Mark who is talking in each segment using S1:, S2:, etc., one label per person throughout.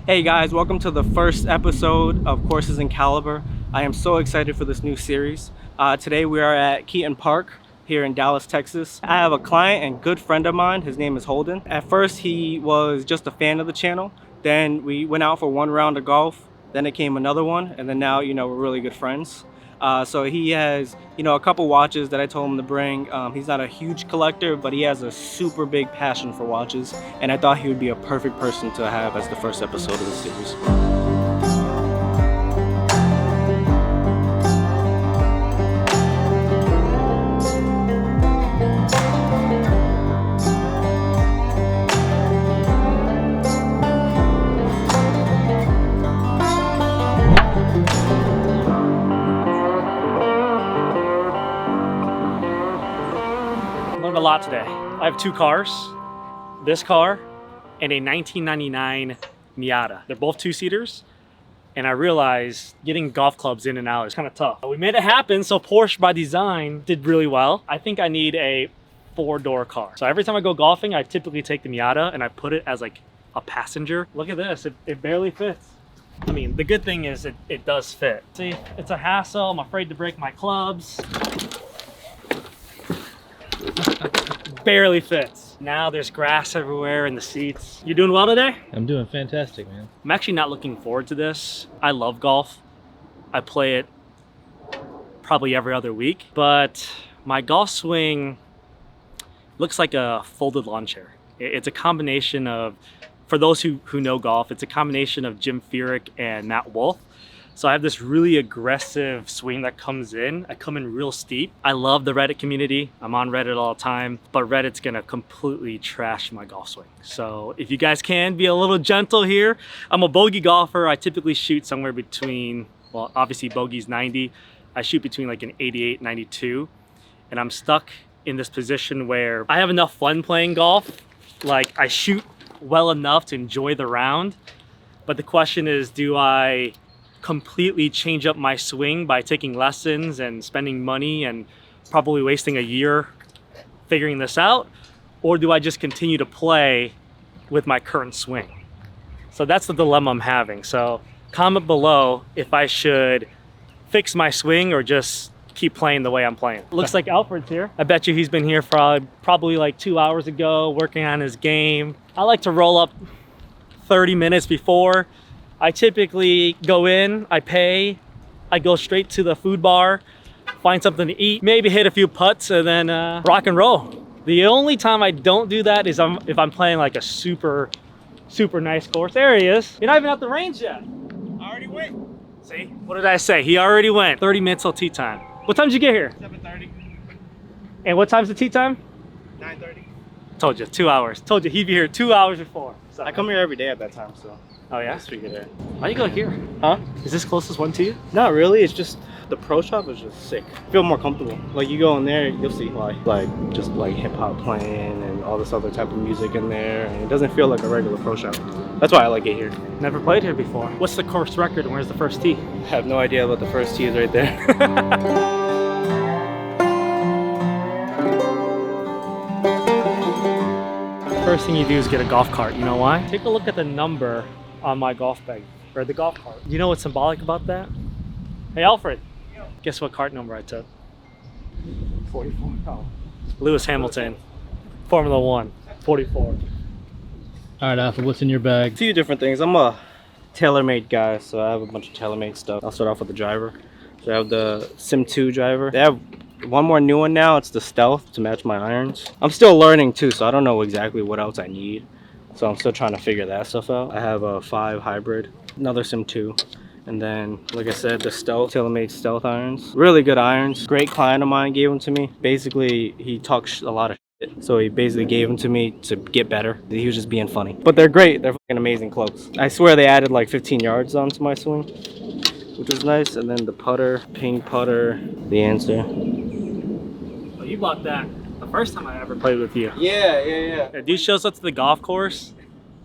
S1: Hey guys, welcome to the first episode of Courses in Caliber. I am so excited for this new series. Today we are at Keeton Park here in Dallas, Texas. I have a client and good friend of mine. His name is Holden. At first he was just a fan of the channel. Then we went out for one round of golf. Then it came another one, and then now, we're really good friends. So he has, a couple watches that I told him to bring. He's not a huge collector, but he has a super big passion for watches, and I thought he would be a perfect person to have as the first episode of the series.
S2: A lot today. I have two cars, this car and a 1999 Miata. They're both two-seaters, and I realized getting golf clubs in and out is kind of tough. We made it happen, so Porsche by design did really well. I think I need a four-door car. So every time I go golfing, I typically take the Miata and I put it as like a passenger. Look at this, it barely fits. I mean, the good thing is it does fit. See, it's a hassle. I'm afraid to break my clubs. Barely fits. Now there's grass everywhere in the seats. You doing well today?
S3: I'm doing fantastic, man.
S2: I'm actually not looking forward to this. I love golf. I play it probably every other week, but my golf swing looks like a folded lawn chair. It's a combination of, for those who know golf, it's a combination of Jim Furyk and Matt Wolff. So I have this really aggressive swing that comes in. I come in real steep. I love the Reddit community. I'm on Reddit all the time, but Reddit's gonna completely trash my golf swing. So if you guys can be a little gentle here. I'm a bogey golfer. I typically shoot somewhere between, well, obviously bogey's 90. I shoot between like an 88, 92. And I'm stuck in this position where I have enough fun playing golf. Like I shoot well enough to enjoy the round. But the question is, do I completely change up my swing by taking lessons and spending money and probably wasting a year figuring this out? Or do I just continue to play with my current swing? So that's the dilemma I'm having. So comment below if I should fix my swing or just keep playing the way I'm playing. Looks like Alfred's here. I bet you he's been here for probably like 2 hours ago working on his game. I like to roll up 30 minutes before. I typically go in, I pay, I go straight to the food bar, find something to eat, maybe hit a few putts, and then rock and roll. The only time I don't do that is if I'm playing like a super nice course. There he is. You're not even at the range yet.
S1: I already went.
S2: See, what did I say? He already went. 30 minutes till tee time. What time did you get here?
S1: 7:30.
S2: And what time's the tee time?
S1: 9:30.
S2: Told you, 2 hours. Told you he'd be here 2 hours before. So.
S1: I come here every day at that time, so.
S2: Oh yeah?
S1: Just figured it.
S2: Why you go here?
S1: Huh?
S2: Is this closest one to you?
S1: Not really. It's just the pro shop is just sick. I feel more comfortable. Like you go in there, you'll see like just like hip hop playing and all this other type of music in there, and it doesn't feel like a regular pro shop. That's why I like it here.
S2: Never played here before. What's the course record and where's the first tee?
S1: I have no idea, but the first tee is right there.
S2: First thing you do is get a golf cart. You know why? Take a look at the number on my golf bag, or the golf cart. You know what's symbolic about that? Hey Alfred, guess what cart number I took?
S1: 44. Oh.
S2: Lewis Hamilton, Formula 1, 44.
S3: All right, Alfred, what's in your bag?
S1: A few different things. I'm a TaylorMade guy, so I have a bunch of TaylorMade stuff. I'll start off with the driver. So I have the Sim 2 driver. They have one more new one now. It's the Stealth to match my irons. I'm still learning too, so I don't know exactly what else I need. So I'm still trying to figure that stuff out. I have a 5 hybrid, another Sim 2. And then, like I said, the Stealth, TaylorMade Stealth irons. Really good irons. Great client of mine gave them to me. Basically, he talks a lot of shit. So he basically gave them to me to get better. He was just being funny. But they're great. They're fucking amazing clubs. I swear they added like 15 yards onto my swing, which was nice. And then the putter, ping putter, the answer.
S2: Oh, you bought that the first time I ever played with you.
S1: Yeah.
S2: A dude shows up to the golf course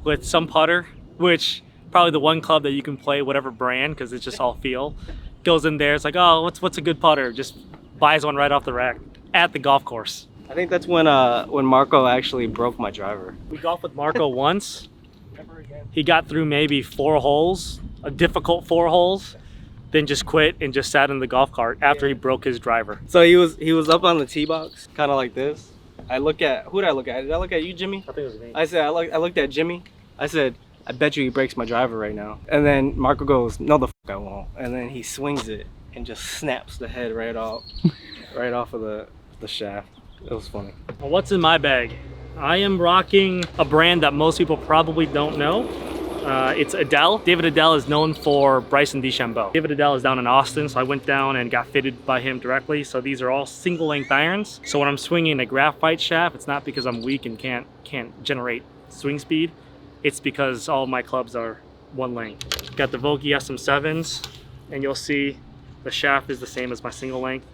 S2: with some putter, which probably the one club that you can play whatever brand because it's just all feel. Goes in there, it's like, oh, what's a good putter? Just buys one right off the rack at the golf course.
S1: I think that's when Marco actually broke my driver.
S2: We golfed with Marco once.
S1: Never again.
S2: He got through maybe 4 holes, a difficult 4 holes, then just quit and just sat in the golf cart after he broke his driver.
S1: So he was up on the tee box, kind of like this. I look at, who did I look at? Did I look at you, Jimmy?
S2: I think it was me.
S1: I said, I looked at Jimmy. I said, I bet you he breaks my driver right now. And then Marco goes, no the f I won't. And then he swings it and just snaps the head right off of the shaft. It was funny.
S2: Well, what's in my bag? I am rocking a brand that most people probably don't know. It's Adele. David Adele is known for Bryson DeChambeau. David Adele is down in Austin, so I went down and got fitted by him directly. So these are all single length irons. So when I'm swinging a graphite shaft, it's not because I'm weak and can't generate swing speed. It's because all my clubs are one length. Got the Vokey SM7s, and you'll see the shaft is the same as my single length,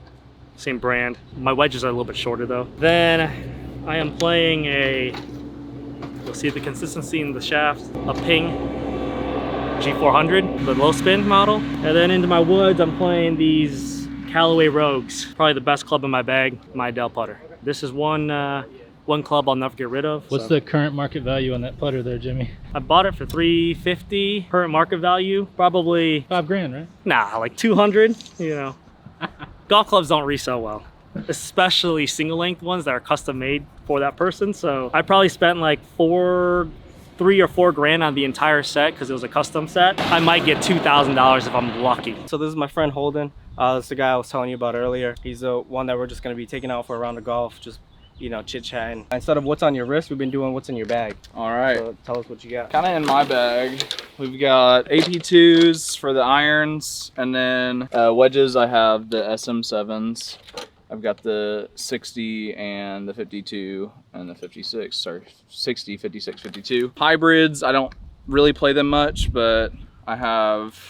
S2: same brand. My wedges are a little bit shorter though. Then I am playing you'll see the consistency in the shaft, a Ping G400, the low spin model. And then into my woods, I'm playing these Callaway Rogues. Probably the best club in my bag, my Adele putter. This is one club I'll never get rid of.
S3: What's the current market value on that putter there, Jimmy?
S2: I bought it for $350. Current market value, probably,
S3: $5 grand, right?
S2: nah, like 200, you know. Golf clubs don't resell well, especially single length ones that are custom made for that person. So I probably spent like $3 or $4 grand on the entire set because it was a custom set. I might get $2,000 if I'm lucky.
S1: So this is my friend Holden. It's the guy I was telling you about earlier. He's the one that we're just going to be taking out for a round of golf, just, you know, chit-chatting. Instead of what's on your wrist, we've been doing what's in your bag.
S4: All right.
S1: So tell us what you got.
S4: Kind of in my bag, we've got AP2s for the irons, and then wedges, I have the SM7s. I've got the 60 and the 52 and the 56, sorry, 60, 56, 52. Hybrids, I don't really play them much, but I have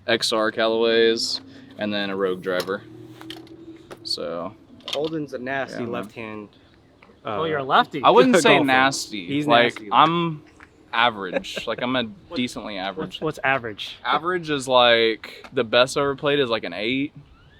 S4: XR Callaways and then a Rogue driver. So
S1: Holden's a nasty
S4: Yeah, man.
S1: left hand.
S2: Oh, you're a lefty.
S4: I wouldn't say
S1: Golfer.
S4: nasty.
S1: He's
S4: like
S1: nasty.
S4: I'm average. Like I'm a decently average.
S2: What's average?
S4: Average is like the best I ever played is like an 8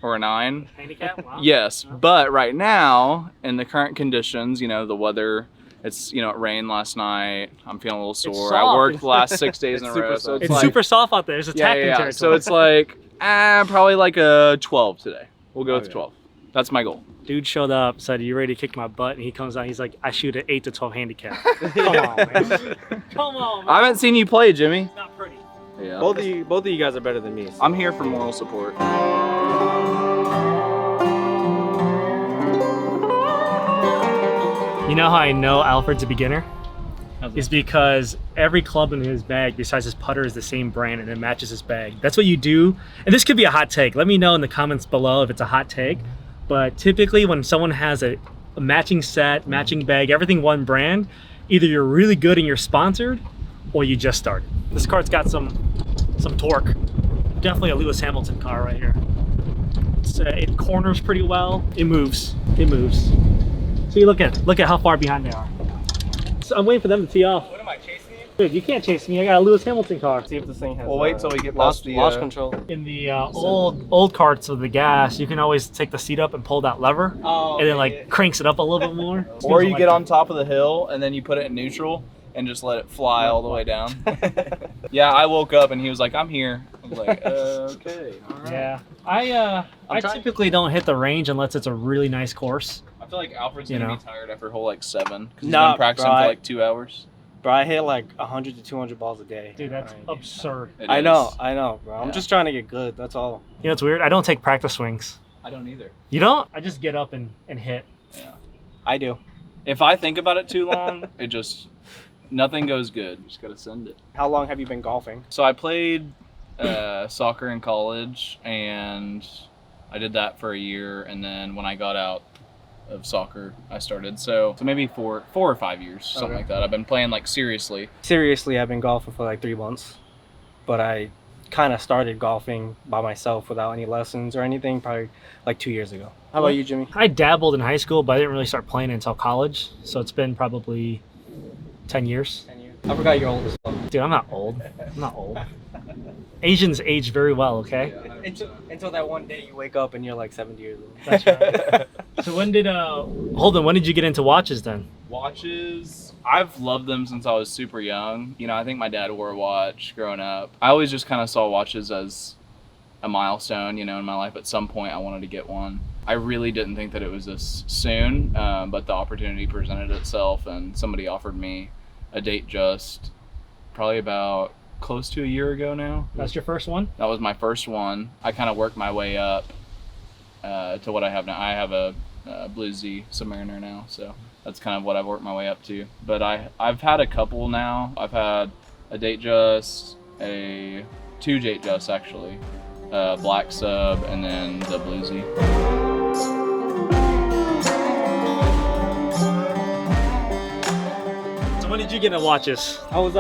S4: or a 9.
S2: Handicap? Wow.
S4: Yes, but right now in the current conditions, you know, the weather, it's, you know, it rained last night. I'm feeling a little sore. I
S2: soft.
S4: worked the last 6 days in a
S1: It's super
S4: row, so
S1: soft.
S2: It's
S4: like,
S2: super soft out there. It's attacking territory.
S4: So it's like probably like a 12 today. We'll go with
S1: Okay.
S4: 12. That's my goal.
S2: Dude showed up, said, "You ready to kick my butt?" And he comes out, he's like, "I shoot at 8 to 12 handicap." Come on, man. Come on, man.
S4: I haven't seen you play, Jimmy.
S2: It's not pretty.
S4: Yeah.
S1: Both of you guys are better than me. So.
S4: I'm here for moral support.
S2: You know how I know Alfred's a beginner?
S3: How's
S2: Is
S3: that?
S2: because every club in his bag, besides his putter, is the same brand and it matches his bag. That's what you do. And this could be a hot take. Let me know in the comments below if it's a hot take. But typically when someone has a matching set, matching bag, everything one brand, either you're really good and you're sponsored or you just started. This car's got some torque. Definitely a Lewis Hamilton car right here. It corners pretty well. It moves. It moves. So you look at how far behind they are. So I'm waiting for them to tee off.
S1: What am I chasing you?
S2: Dude, you can't chase me. I got a Lewis Hamilton car.
S1: See if this thing has.
S4: We'll wait till we get
S1: launch
S4: past the,
S1: launch control.
S2: In the old carts with the gas, you can always take the seat up and pull that lever,
S1: Oh,
S2: and then like cranks it up a little bit more.
S4: Or you get on top of the hill and then you put it in neutral and just let it fly all the way down. Yeah, I woke up and he was like, "I'm here." I was like, "Okay, all right."
S2: Yeah, I typically don't hit the range unless it's a really nice course.
S4: I feel like Alfred's
S2: You
S4: gonna
S2: know.
S4: be tired after hole like 7 because he's
S1: Nah,
S4: been practicing
S1: bro,
S4: for like 2 hours.
S1: Bro, I hit like 100 to 200 balls a day.
S2: Dude, that's absurd.
S4: It
S1: I
S4: is.
S1: know, bro. I'm
S4: Yeah.
S1: just trying to get good. That's all.
S2: You know, it's weird. I don't take practice swings.
S4: I don't either.
S2: You don't? I just get up and hit.
S1: I do.
S4: If I think about it too long, it just nothing goes good. Just gotta send it.
S1: How long have you been golfing?
S4: So I played soccer in college, and I did that for a year, and then when I got out of soccer, I started. So maybe 4 or 5 years, something
S1: Okay.
S4: like that. I've been playing like seriously.
S1: Seriously, I've been golfing for like 3 months, but I kind of started golfing by myself without any lessons or anything probably like 2 years ago. How about you, Jimmy?
S2: I dabbled in high school, but I didn't really start playing until college. So it's been probably 10 years.
S1: I forgot you're old as well.
S2: Dude, I'm not old. I'm not old. Asians age very well, okay?
S1: Until that one day you wake up and you're like 70 years old.
S2: That's right. So when did Holden? When did you get into watches then?
S4: Watches, I've loved them since I was super young. You know, I think my dad wore a watch growing up. I always just kind of saw watches as a milestone, you know, in my life. At some point I wanted to get one. I really didn't think that it was this soon, but the opportunity presented itself and somebody offered me a date just probably about close to a year ago now.
S2: That's your first one?
S4: That was my first one. I kind of worked my way up to what I have now. I have a Blue Z Submariner now, so that's kind of what I've worked my way up to. But I've had a couple now. I've had a Datejust, two Datejusts actually, Black Sub, and then the Blue Z.
S2: So when did you get into watches?
S1: I was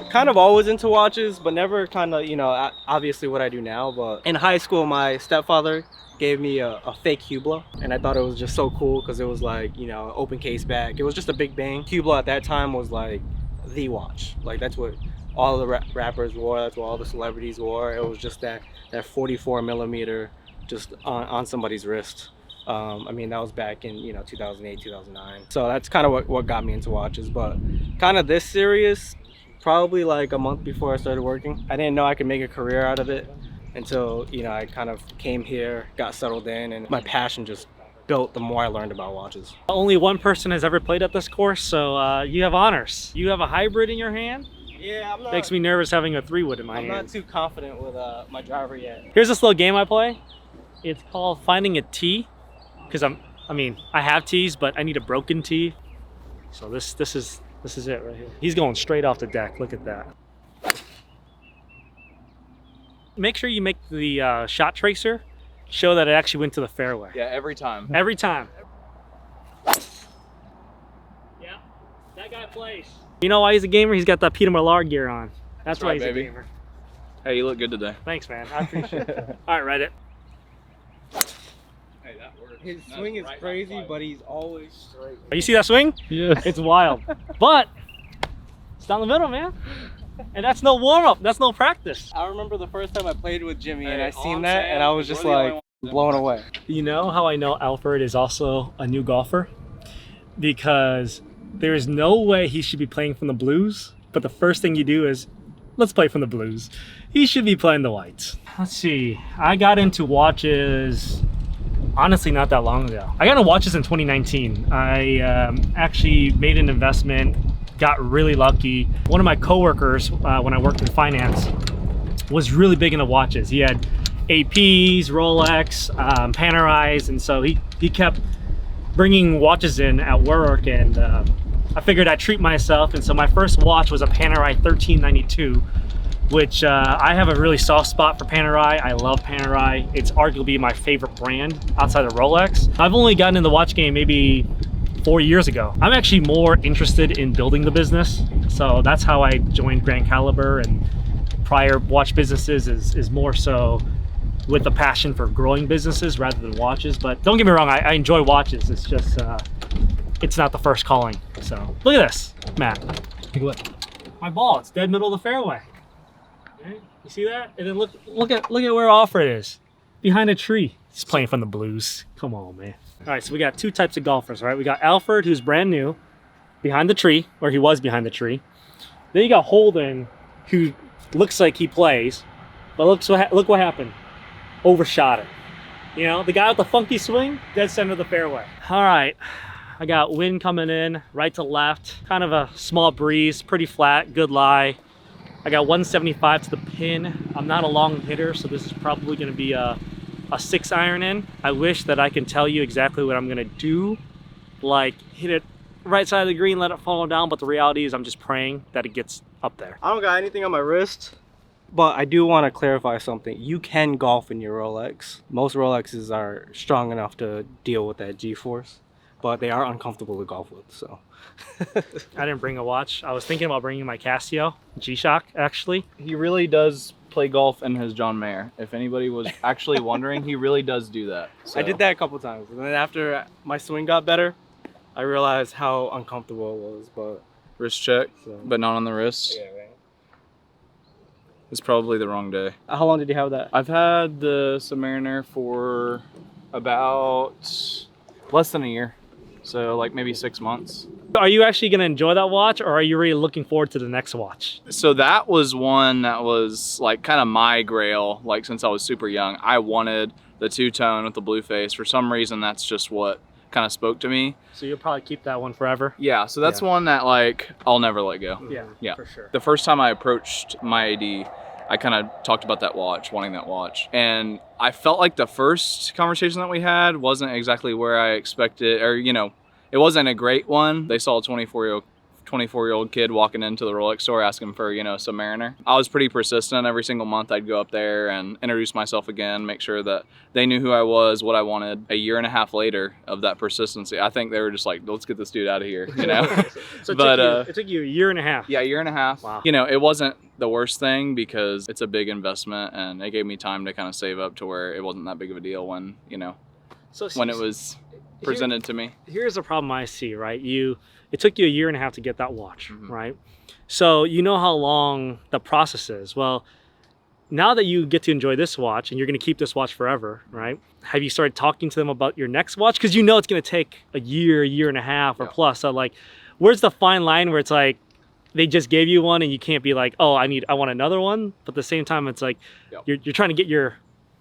S1: kind of always into watches, but never kind of, you know, obviously what I do now. But in high school, my stepfather gave me a fake Hublot, and I thought it was just so cool because it was like, you know, open case back. It was just a big bang. Hublot at that time was like the watch. Like that's what all the rappers wore. That's what all the celebrities wore. It was just that 44 millimeter just on somebody's wrist. I mean, that was back in, you know, 2008, 2009. So that's kind of what got me into watches. But kind of this serious, probably like a month before I started working. I didn't know I could make a career out of it until, you know, I kind of came here, got settled in, and my passion just built the more I learned about watches.
S2: Only one person has ever played at this course, so you have honors. You have a hybrid in your hand?
S1: Yeah, I'm not.
S2: Makes me nervous having a 3-wood in my hand.
S1: I'm not too confident with my driver yet.
S2: Here's this little game I play. It's called Finding a T, because I have T's, but I need a broken T. So this is it right here. He's going straight off the deck. Look at that. Make sure you make the shot tracer show that it actually went to the fairway.
S4: Yeah, every time.
S2: Every time. Yeah, that guy plays. You know why he's a gamer? He's got that Peter Millard gear on. That's why
S4: right,
S2: he's
S4: baby.
S2: a gamer.
S4: Hey, you look good today.
S2: Thanks, man. I appreciate it. All right, Reddit.
S4: Hey, that works.
S1: His swing is crazy, but he's always straight.
S2: You see that swing?
S3: Yeah.
S2: It's wild. But it's down the middle, man. And that's no warm-up. That's no practice.
S1: I remember the first time I played with Jimmy and
S4: Hey,
S1: I
S4: all
S1: seen
S4: I'm
S1: that
S4: saying
S1: and I was
S4: is
S1: just
S4: we're the only
S1: like
S4: ones
S1: blown away.
S2: You know how I know Alfred is also a new golfer? Because there is no way he should be playing from the blues, but the first thing you do is, let's play from the blues. He should be playing the whites. Let's see, I got into watches honestly not that long ago. I got into watches in 2019. I actually made an investment, got really lucky. One of my coworkers, when I worked in finance, was really big into watches. He had APs, Rolex, Panerais, and so he kept bringing watches in at work, and I figured I'd treat myself, and so my first watch was a Panerai 1392, which I have a really soft spot for Panerai. I love Panerai. It's arguably my favorite brand outside of Rolex. I've only gotten in the watch game maybe 4 years ago. I'm actually more interested in building the business, so that's how I joined Grand Caliber, and prior watch businesses is more so with the passion for growing businesses rather than watches. But don't get me wrong, I enjoy watches. It's just it's not the first calling. So look at this, Matt.
S3: Take a look.
S2: My ball, it's dead middle of the fairway. Okay, you see that? And then look at where Alfred is, behind a tree. He's playing from the blues. Come on, man. All right, so we got two types of golfers, right? We got Alfred, who's brand new, behind the tree, or he was behind the tree. Then you got Holden, who looks like he plays, but look what happened. Overshot it. You know, the guy with the funky swing, dead center of the fairway. All right, I got wind coming in, right to left, kind of a small breeze, pretty flat, good lie. I got 175 to the pin. I'm not a long hitter, so this is probably gonna be a 6-iron in. I wish that I can tell you exactly what I'm gonna do, like hit it right side of the green, let it fall down, but the reality is I'm just praying that it gets up there.
S1: I don't got anything on my wrist, but I do want to clarify something. You can golf in your Rolex. Most Rolexes are strong enough to deal with that G-force, but they are uncomfortable to golf with, so.
S2: I didn't bring a watch. I was thinking about bringing my Casio G-Shock, actually.
S4: He really does play golf in his John Mayer. If anybody was actually wondering, he really does do that. So.
S1: I did that a couple times, and then after my swing got better, I realized how uncomfortable it was, but.
S4: Wrist check,
S1: So.
S4: but not on the wrist.
S1: Yeah, right.
S4: It's probably the wrong day.
S1: How long did you have that?
S4: I've had the Submariner for about Less than a year. So like maybe 6 months.
S2: Are you actually going to enjoy that watch, or are you really looking forward to the next watch?
S4: So that was one that was like kind of my grail. Like since I was super young, I wanted the two-tone with the blue face. For some reason, that's just what kind of spoke to me.
S2: So you'll probably keep that one forever?
S4: Yeah, so that's one that like I'll never let go.
S2: Yeah, for sure.
S4: The first time I approached my AD, I kind of talked about that watch, wanting that watch. And I felt like the first conversation that we had wasn't exactly where I expected, or, you know, it wasn't a great one. They saw a 24-year-old kid walking into the Rolex store asking for, you know, a Submariner. I was pretty persistent. Every single month I'd go up there and introduce myself again, make sure that they knew who I was, what I wanted. A year and a half later of that persistency, I think they were just like, let's get this dude out of here, you know?
S2: So
S4: But
S2: it took you a year and a half.
S4: yeah, a year and a half.
S2: Wow.
S4: You know, it wasn't the worst thing because it's a big investment and it gave me time to kind of save up to where it wasn't that big of a deal when, you know, when it was presented to me.
S2: Here's a problem I see, right? It took you a year and a half to get that watch, right? So you know how long the process is. Well, now that you get to enjoy this watch and you're going to keep this watch forever, right? Have you started talking to them about your next watch? Because you know it's going to take a year and a half or plus. So like, where's the fine line where it's like they just gave you one and you can't be like, oh, I want another one. But at the same time, it's like you're trying to get your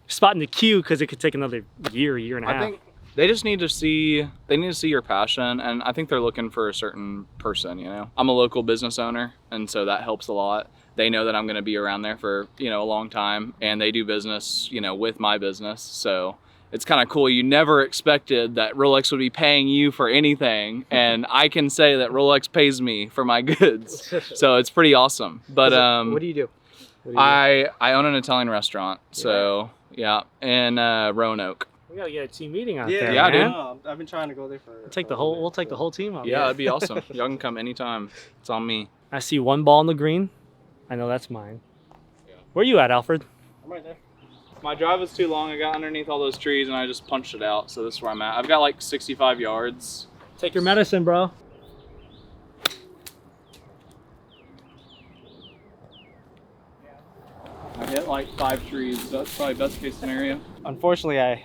S2: spot in the queue because it could take another year and a half.
S4: I think they just need to see your passion, and I think they're looking for a certain person, you know. I'm a local business owner, and so that helps a lot. They know that I'm going to be around there for, you know, a long time, and they do business, you know, with my business. So it's kind of cool. You never expected that Rolex would be paying you for anything, and I can say that Rolex pays me for my goods. So it's pretty awesome. But
S1: what do you do?
S4: I own an Italian restaurant. So yeah, in Roanoke.
S2: We gotta get a team meeting out there.
S4: Yeah,
S2: man.
S4: dude.
S1: I've been trying to go there for.
S2: We'll take the whole team out.
S4: Yeah, that'd be awesome. Y'all can come anytime. It's on me.
S2: I see one ball in the green. I know that's mine. Where you at, Alfred?
S1: I'm right there.
S4: My drive was too long. I got underneath all those trees and I just punched it out. So this is where I'm at. I've got like 65 yards.
S2: Take your medicine, bro.
S4: I hit like 5 trees. So that's probably best case scenario.
S1: Unfortunately, I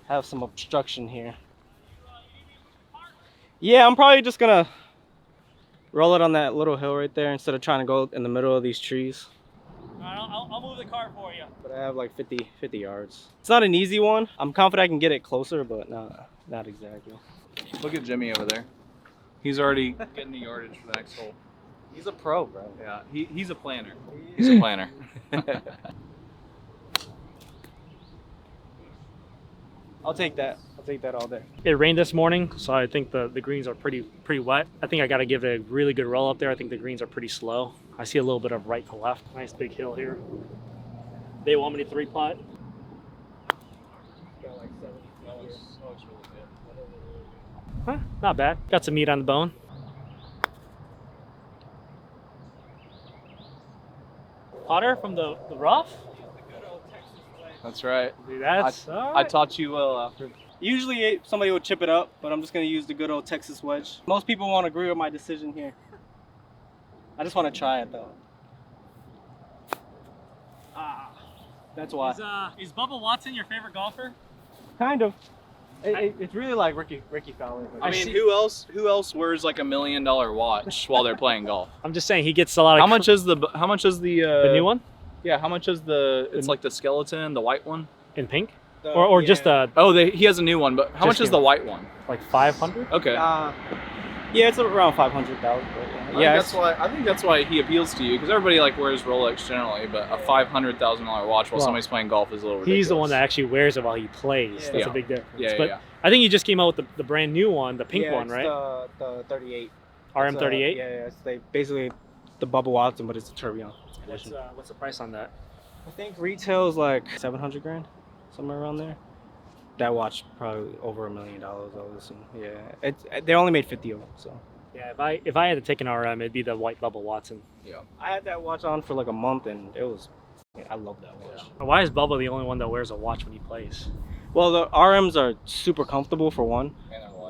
S1: have some obstruction here. Yeah, I'm probably just gonna roll it on that little hill right there instead of trying to go in the middle of these trees.
S2: I'll move the car for you.
S1: But I have like 50 yards. It's not an easy one. I'm confident I can get it closer, but not exactly.
S4: Look at Jimmy over there. He's already getting the yardage for the next hole.
S1: He's a pro, bro.
S4: Yeah, he's a planner. He's a planner.
S1: I'll take that. I'll take that all day.
S2: It rained this morning, so I think the greens are pretty wet. I think I got to give it a really good roll up there. I think the greens are pretty slow. I see a little bit of right to left. Nice big hill here. They want me to 3-putt. Huh, not bad. Got some meat on the bone. Putter from the rough?
S4: That's right.
S2: Dude, that's
S4: I taught you well, Alfred.
S1: Usually somebody would chip it up, but I'm just gonna use the good old Texas wedge. Most people won't agree with my decision here. I just want to try it though. That's why.
S2: Is Bubba Watson your favorite golfer?
S1: Kind of. It's really like Ricky Fowler.
S4: I mean, who else wears like $1 million watch while they're playing golf?
S2: I'm just saying he gets a lot of.
S4: How much is the
S2: the new one
S4: Yeah, how much is it's like the skeleton, the white one?
S2: in pink, or just a
S4: Oh, he has a new one, but how much is the white one?
S2: like 500?
S4: Okay.
S1: Yeah, it's around 500,000. Yeah,
S4: I think that's why he appeals to you, because everybody like wears Rolex generally, but a $500,000 watch while somebody's playing golf is a little ridiculous.
S2: He's the one that actually wears it while he plays. That's a big difference.
S4: Yeah,
S2: but
S4: yeah.
S2: I think he just came out with the brand new one, the pink one, right?
S1: The 38.
S2: RM38.
S1: Yeah, it's basically the Bubba Watson, but it's a tourbillon.
S2: What's the price on that?
S1: I think retail's like 700 grand, somewhere around there. That watch probably over $1 million, I would assume. Yeah, they only made 50 of them, so.
S2: Yeah, if I had to take an RM, it'd be the white Bubba Watson.
S4: Yeah.
S1: I had that watch on for like a month, and I love that watch.
S2: Why is Bubba the only one that wears a watch when he plays?
S1: Well, the RMs are super comfortable for one,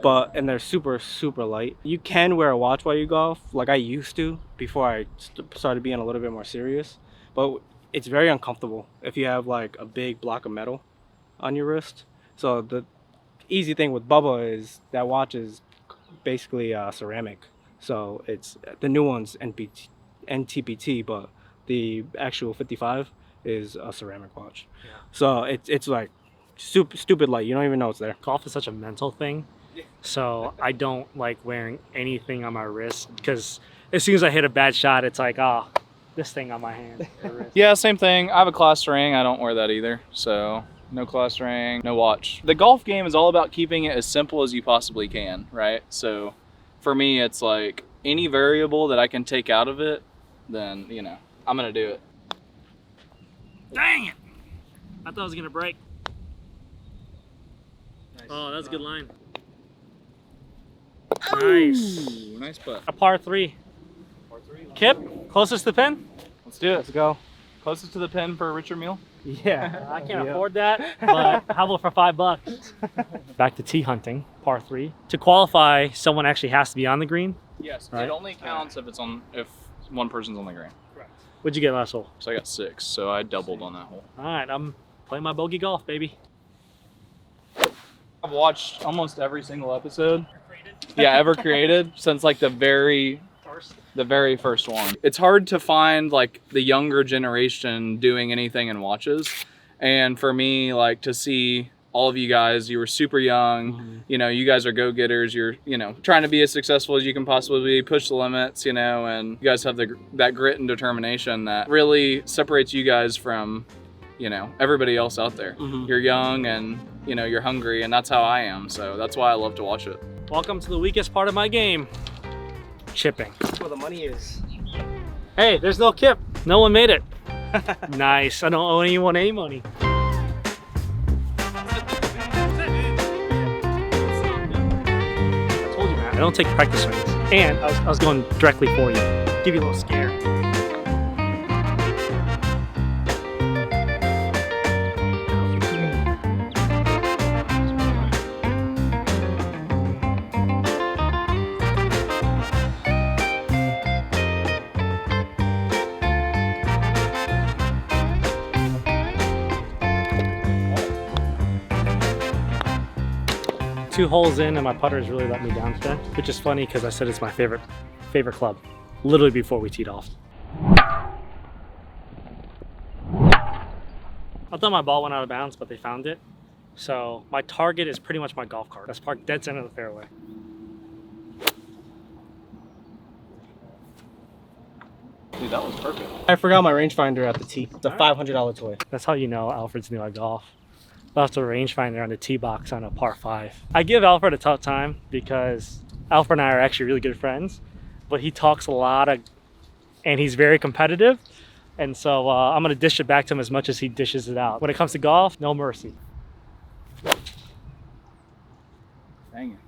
S1: and they're super light. You can wear a watch while you golf, like I used to before I started being a little bit more serious, but it's very uncomfortable if you have like a big block of metal on your wrist. So easy thing with Bubba is that watch is basically ceramic. So it's the new one's NTPT, but the actual 55 is a ceramic watch.
S2: Yeah.
S1: So it's like stupid light. You don't even know it's there.
S2: Golf is such a mental thing. So I don't like wearing anything on my wrist because as soon as I hit a bad shot, it's like, this thing on my hand. Or wrist.
S4: Yeah, same thing. I have a class ring. I don't wear that either. So no class ring, no watch. The golf game is all about keeping it as simple as you possibly can, right? So for me, it's like any variable that I can take out of it, then, you know, I'm going to do it.
S2: Dang it! I thought it was going to break. Nice. Oh, that's a good line. Nice.
S4: Ooh, nice putt.
S2: A par 3. Kip, closest to the pin?
S4: Let's do it.
S1: Let's go.
S4: Closest to the pin for a richer meal.
S1: Yeah.
S2: I can't afford that, but how about for $5? Back to tee hunting, par 3. To qualify, someone actually has to be on the green.
S4: Yes,
S2: Right.
S4: it only counts if one person's on the green.
S2: Correct. What'd you get last hole?
S4: So I got 6, so I doubled on that hole.
S2: All right, I'm playing my bogey golf, baby.
S4: I've watched almost every single episode. Yeah, ever created since like the very first one. It's hard to find like the younger generation doing anything in watches, and for me, like, to see all of you guys, you were super young, you know, you guys are go-getters, you're, you know, trying to be as successful as you can possibly be, push the limits, you know, and you guys have that grit and determination that really separates you guys from, you know, everybody else out there. You're young and, you know, you're hungry, and that's how I am, so that's why I love to watch it.
S2: Welcome to the weakest part of my game, chipping.
S1: That's where the money is.
S2: Hey, there's no kip. No one made it. Nice. I don't owe anyone any money. I told you, man. I don't take practice swings. And I was going directly for you. Give you a little scare. Two holes in and my putter has really let me down today, which is funny because I said it's my favorite club, literally before we teed off. I thought my ball went out of bounds, but they found it. So my target is pretty much my golf cart. That's parked dead center of the fairway.
S4: Dude, that was perfect.
S1: I forgot my rangefinder at the tee. It's a $500 toy.
S2: That's how you know Alfred's new at golf. Left a rangefinder on the tee box on a par 5. I give Alfred a tough time because Alfred and I are actually really good friends, but he talks a lot and he's very competitive. And so I'm gonna dish it back to him as much as he dishes it out. When it comes to golf, no mercy.
S4: Dang it.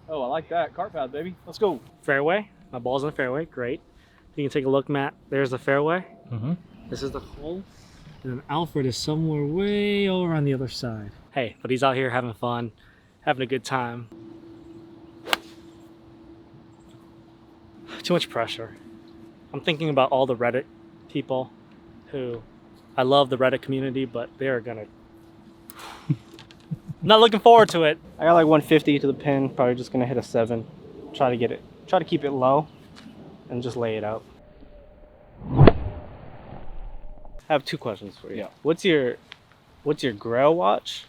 S4: Oh, I like that. Cart pad, baby. Let's go.
S2: Fairway, my ball's in the fairway, great. You can take a look, Matt. There's the fairway. This is the hole. And then Alfred is somewhere way over on the other side. Hey, but he's out here having fun, having a good time. Too much pressure. I'm thinking about all the Reddit people who, I love the Reddit community, but they're gonna, I'm not looking forward to it.
S1: I got like 150 to the pin. Probably just gonna hit a 7. Try to keep it low and just lay it out. I have 2 questions for you.
S4: Yeah.
S1: What's your Grail watch?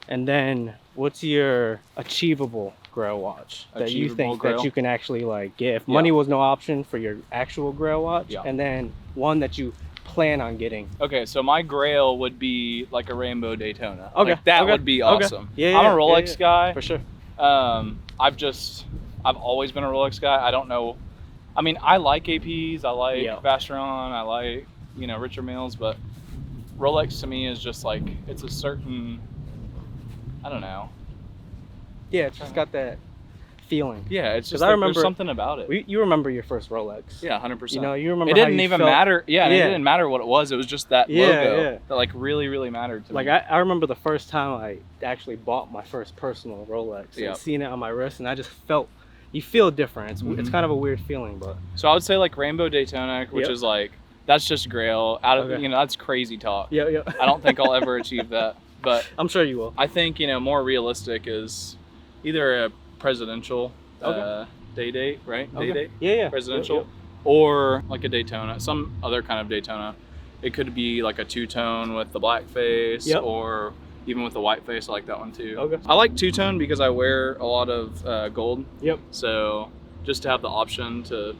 S1: And then what's your achievable Grail watch that you think that you can actually like get if money was no option for your actual Grail watch?
S4: Yeah.
S1: And then one that you plan on getting.
S4: Okay, so my Grail would be like a Rainbow Daytona.
S1: Okay,
S4: Like, that
S1: okay,
S4: would be
S1: okay.
S4: awesome.
S1: Yeah,
S4: I'm a
S1: yeah,
S4: Rolex
S1: yeah,
S4: guy.
S1: for sure.
S4: I've always been a Rolex guy. I don't know. I mean, I like APs. I like Vacheron. I like, you know, Richard Milles, but Rolex to me is just like, it's a certain, I don't know.
S1: Yeah, it's just got that feeling.
S4: Yeah, it's just
S1: I
S4: like,
S1: remember
S4: there's something about it.
S1: You remember your first Rolex?
S4: Yeah, 100%.
S1: You know, you remember
S4: it
S1: how
S4: didn't
S1: you
S4: even
S1: felt.
S4: matter. Yeah,
S1: Yeah.
S4: it didn't matter what it was. It was just that
S1: Yeah,
S4: logo
S1: yeah.
S4: that like really, really mattered to
S1: Like
S4: me.
S1: I remember the first time I actually bought my first personal Rolex
S4: Yep.
S1: and seeing it on my wrist, and I just felt, you feel different. It's kind of a weird feeling, but
S4: So I would say like Rainbow Daytona, which
S1: Yep.
S4: is like, that's just Grail. Out of
S1: Okay.
S4: you know, that's crazy talk.
S1: yeah.
S4: I don't think I'll ever achieve that. but
S1: I'm sure you will.
S4: I think, more realistic is either a presidential day date, right?
S1: Okay.
S4: Day date?
S1: Yeah.
S4: Presidential.
S1: Yep.
S4: Or like a Daytona, some other kind of Daytona. It could be like a two-tone with the black face,
S1: Yep.
S4: or even with the white face. I like that one too.
S1: Okay.
S4: I like two-tone because I wear a lot of gold.
S1: Yep.
S4: So just to have the option to,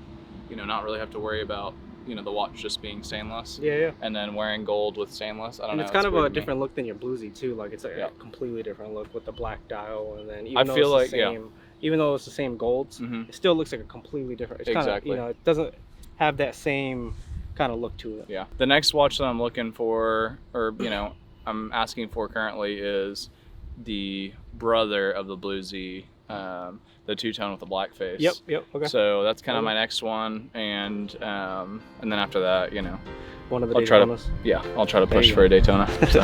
S4: not really have to worry about, the watch just being stainless.
S1: Yeah.
S4: And then wearing gold with stainless. I don't
S1: And
S4: know.
S1: it's kind of
S4: weird
S1: a
S4: to me.
S1: different look than your bluesy too. Like it's a completely different look with the black dial, and then even though it's the same, even though it's the same golds, it still looks like a completely different. It's
S4: Exactly.
S1: kind of, it doesn't have that same kind of look to it.
S4: Yeah. The next watch that I'm looking for, or I'm asking for currently, is the brother of the bluesy, the two-tone with the black face.
S1: Yep. Okay.
S4: So that's kind of my next one, and then after that,
S1: One of the
S4: I'll try
S1: Daytonas.
S4: I'll try to
S1: There
S4: push
S1: you
S4: for a Daytona. So.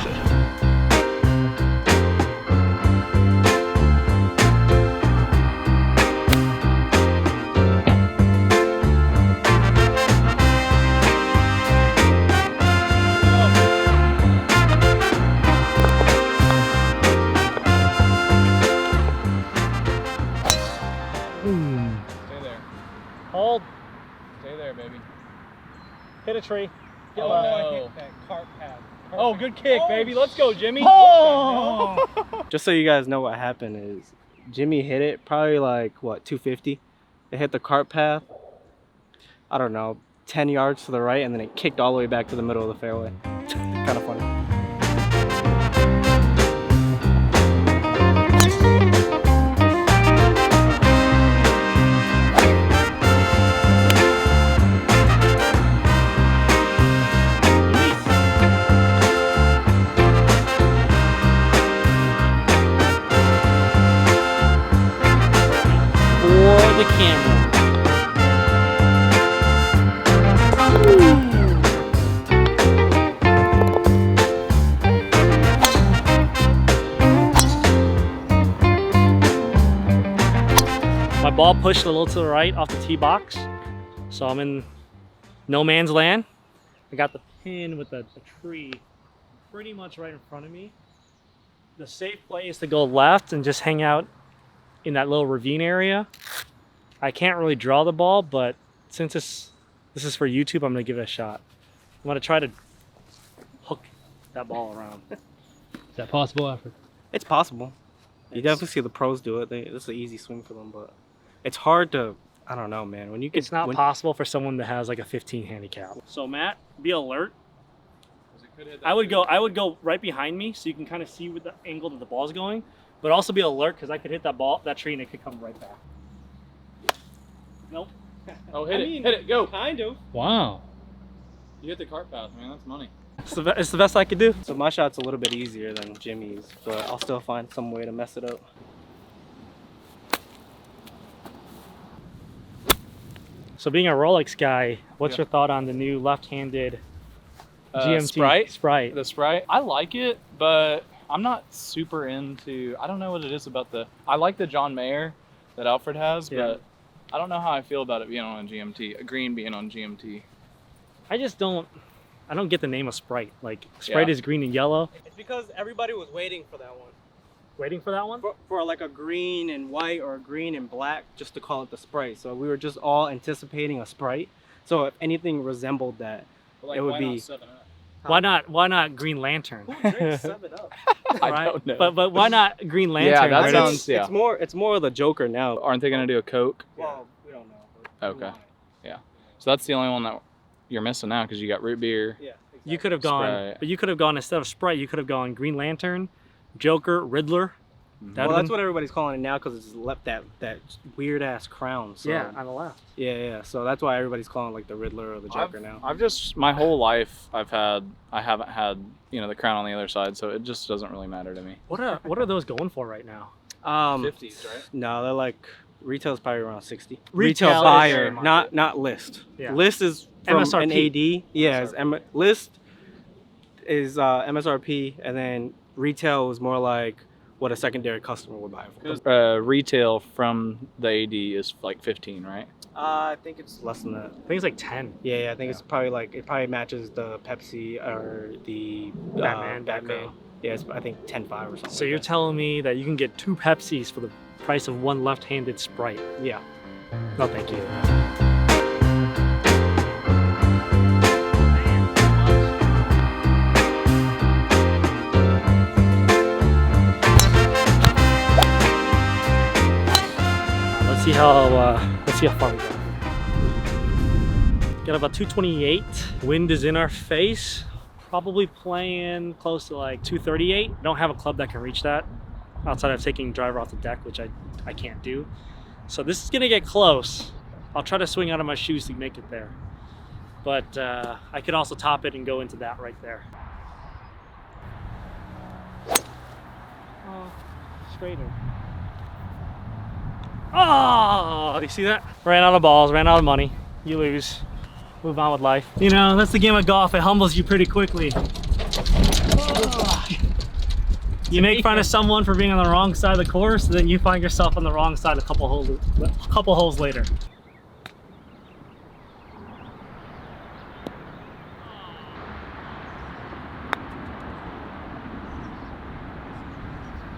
S4: Stay there.
S2: Hold.
S4: Stay there, baby.
S2: Hit a tree.
S4: Oh, no.
S1: that cart path.
S4: Oh, good kick, baby. Let's go, Jimmy.
S2: Oh!
S1: Just so you guys know what happened is Jimmy hit it probably like 250. It hit the cart path. I don't know, 10 yards to the right, and then it kicked all the way back to the middle of the fairway. Kind of funny.
S2: For the camera. My ball pushed a little to the right off the tee box, so I'm in no man's land. I got the pin with a tree pretty much right in front of me. The safe play is to go left and just hang out in that little ravine area. I can't really draw the ball, but since this is for YouTube, I'm gonna give it a shot. I'm gonna try to hook that ball around.
S3: Is that possible, Alfred?
S1: It's possible. You definitely see the pros do it. This is an easy swing for them, but it's hard to. I don't know, man. When you get,
S2: It's not possible for someone that has like a 15 handicap. So Matt, be alert. I would go right behind me so you can kind of see with the angle that the ball's going, but also be alert because I could hit that tree and it could come right back. Nope.
S4: Oh, hit it, go.
S1: Kind of.
S3: Wow.
S4: You hit the cart path, man. That's money.
S2: It's the best I could do.
S1: So my shot's a little bit easier than Jimmy's, but I'll still find some way to mess it up.
S2: So being a Rolex guy, what's your thought on the new left-handed GMT Sprite?
S4: The Sprite. I like it, but I'm not super into. I don't know what it is about I like the John Mayer that Alfred has, but I don't know how I feel about it being on a GMT. A green being on GMT.
S2: I don't get the name of Sprite. Like Sprite is green and yellow.
S1: It's because everybody was waiting for that one.
S2: Waiting for that one?
S1: For like a green and white or a green and black, just to call it the Sprite. So we were just all anticipating a Sprite. So if anything resembled that, it would be.
S2: Why not Green Lantern?
S1: Who drinks 7-Up?
S4: I don't know.
S2: But why not Green Lantern?
S4: that
S2: right?
S4: sounds-
S1: It's more of the Joker now.
S4: Aren't they gonna do a Coke?
S1: Well, we don't know. But
S4: Okay. Yeah. So that's the only one that you're missing now because you got root beer.
S1: Yeah. Exactly.
S2: You could have gone,
S4: Sprite.
S2: but you could have gone instead of Sprite. You could have gone Green Lantern, Joker, Riddler.
S1: Well, that's what everybody's calling it now because it's left that weird ass crown. So.
S2: on the left.
S1: Yeah. So that's why everybody's calling it like the Riddler or the Joker now.
S4: I've just my whole life I haven't had the crown on the other side, so it just doesn't really matter to me.
S2: What are those going for right now?
S4: 50s, right?
S1: No, they're like retail's probably around 60.
S2: Retail
S1: Retail
S2: is
S1: buyer,
S2: fair
S1: not list.
S2: Yeah.
S1: List is from
S2: MSRP.
S1: an AD. Yeah, list is MSRP, and then retail is more like what a secondary customer would buy for.
S4: Retail from the AD is like 15, right?
S1: I think it's less than that.
S2: I think it's like 10.
S1: Yeah, I think it's probably like it probably matches the Pepsi or the
S2: Batman.
S1: Batman. Yeah, it's I think 10.5 or something.
S2: So
S1: like
S2: you're
S1: that.
S2: telling me that you can get 2 Pepsis for the price of 1 left-handed Sprite?
S1: Yeah.
S2: No, thank you. Let's see how far we go. Got about 228. Wind is in our face. Probably playing close to like 238. Don't have a club that can reach that outside of taking driver off the deck, which I can't do. So this is gonna get close. I'll try to swing out of my shoes to make it there. But I could also top it and go into that right there. Oh, straighter. Oh, you see that? Ran out of balls, ran out of money. You lose. Move on with life. You know, that's the game of golf. It humbles you pretty quickly. Oh. You make fun of someone for being on the wrong side of the course, and then you find yourself on the wrong side a couple holes later.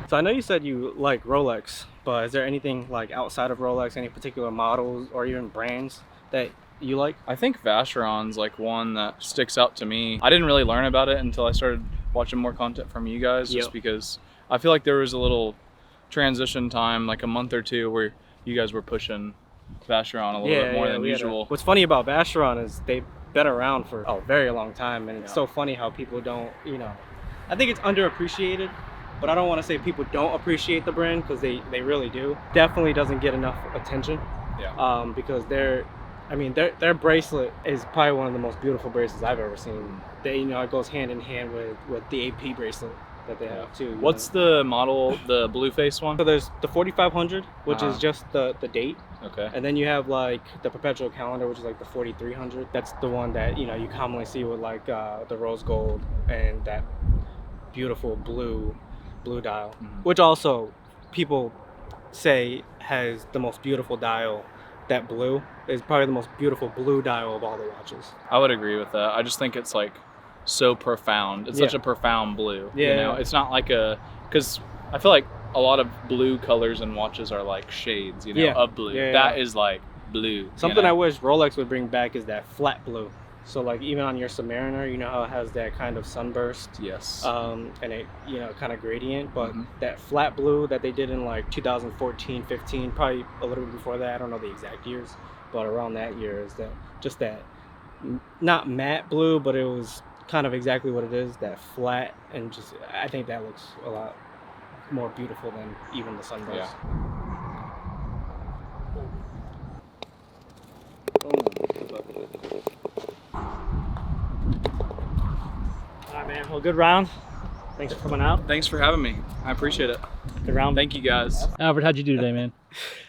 S1: So I know you said you like Rolex, but is there anything like outside of Rolex, any particular models or even brands that you like?
S4: I think Vacheron's like one that sticks out to me. I didn't really learn about it until I started watching more content from you guys, just because I feel like there was a little transition time, like a month or two, where you guys were pushing Vacheron a little bit more than usual.
S1: What's funny about Vacheron is they've been around for a very long time, and it's so funny how people don't, you know, I think it's underappreciated, but I don't want to say people don't appreciate the brand, because they really do. Definitely doesn't get enough attention.
S4: Yeah.
S1: Because their bracelet is probably one of the most beautiful bracelets I've ever seen. They, you know, it goes hand in hand with the AP bracelet that they have too.
S4: What's the model, the blue face one?
S1: So there's the 4500, which is just the date.
S4: Okay.
S1: And then you have like the perpetual calendar, which is like the 4300. That's the one that, you know, you commonly see with like the rose gold and that beautiful blue dial, which also people say has the most beautiful dial. That blue is probably the most beautiful blue dial of all the watches.
S4: I would agree with that. I just think it's like so profound. It's such a profound blue.
S1: Yeah.
S4: You know, it's not like because I feel like a lot of blue colors in watches are like shades, you know, of blue. That is like blue.
S1: Something I wish Rolex would bring back is that flat blue. So like even on your Submariner, you know how it has that kind of sunburst.
S4: Yes.
S1: And it, you know, kind of gradient, but that flat blue that they did in like 2014, 15, probably a little bit before that. I don't know the exact years, but around that year is that not matte blue, but it was kind of exactly what it is, that flat, and just I think that looks a lot more beautiful than even the sunburst.
S4: Yeah.
S2: All right, man. Well, good round. Thanks for coming out.
S4: Thanks for having me. I appreciate it.
S2: Good round.
S4: Thank you guys.
S3: Alfred, how'd you do today, man?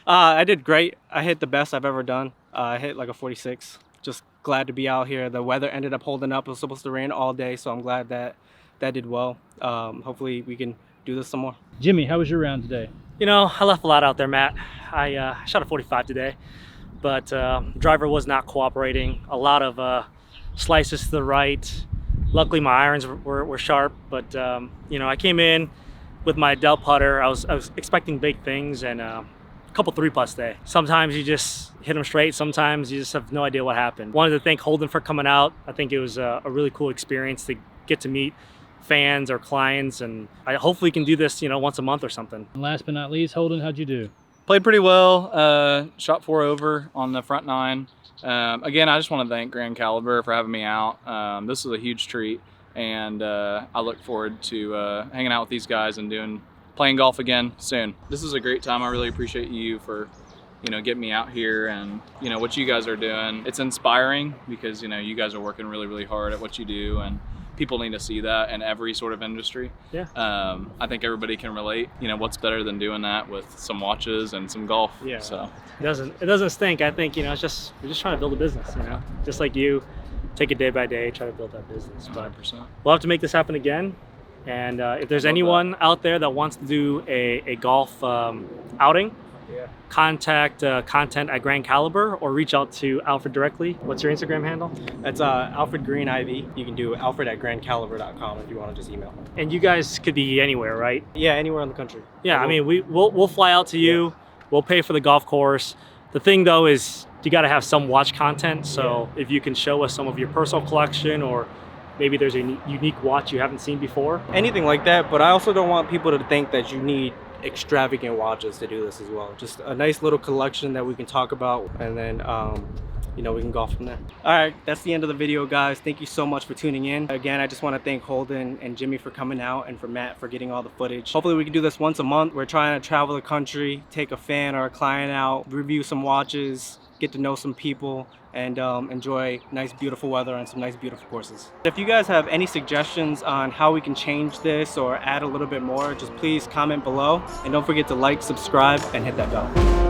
S1: I did great. I hit the best I've ever done. I hit like a 46. Just glad to be out here. The weather ended up holding up. It was supposed to rain all day, so I'm glad that did well. Hopefully we can do this some more.
S3: Jimmy, how was your round today?
S2: You know, I left a lot out there, Matt. I shot a 45 today, but driver was not cooperating. A lot of slices to the right. Luckily, my irons were sharp, but you know, I came in with my Dell putter. I was expecting big things, and a couple 3-putts today. Sometimes you just hit them straight. Sometimes you just have no idea what happened. Wanted to thank Holden for coming out. I think it was a really cool experience to get to meet fans or clients, and I hopefully can do this, you know, once a month or something.
S3: And last but not least, Holden, how'd you do?
S4: Played pretty well. Shot 4 over on the front 9. Again, I just want to thank Grand Caliber for having me out. This was a huge treat, and I look forward to hanging out with these guys and playing golf again soon. This is a great time. I really appreciate you for, you know, getting me out here, and you know what you guys are doing. It's inspiring because, you know, you guys are working really, really hard at what you do, and people need to see that in every sort of industry.
S2: Yeah.
S4: I think everybody can relate. You know, what's better than doing that with some watches and some golf?
S1: Yeah.
S4: So
S2: It doesn't stink. I think, you know, we're just trying to build a business, you know, just like you, take it day by day, try to build that business. But
S4: 100%.
S2: we'll have to make this happen again. And if there's anyone out there that wants to do a golf outing,
S1: Yeah.
S2: contact content at Grand Caliber or reach out to Alfred directly. What's your Instagram handle?
S1: That's Alfred Green IV. You can do alfred@grandcaliber.com if you want to just email.
S2: And you guys could be anywhere, right?
S1: Yeah, anywhere in the country.
S2: Yeah, I mean, we'll fly out to you. We'll pay for the golf course. The thing though is you got to have some watch content. So if you can show us some of your personal collection, or maybe there's a unique watch you haven't seen before.
S1: Anything like that, but I also don't want people to think that you need extravagant watches to do this as well. Just a nice little collection that we can talk about, and then you know, we can golf from there. All right, that's the end of the video, guys. Thank you so much for tuning in. Again, I just want to thank Holden and Jimmy for coming out, and for Matt for getting all the footage. Hopefully we can do this once a month. We're trying to travel the country, take a fan or a client out, review some watches, get to know some people, and enjoy nice beautiful weather and some nice beautiful courses. If you guys have any suggestions on how we can change this or add a little bit more, just please comment below, and don't forget to like, subscribe, and hit that bell.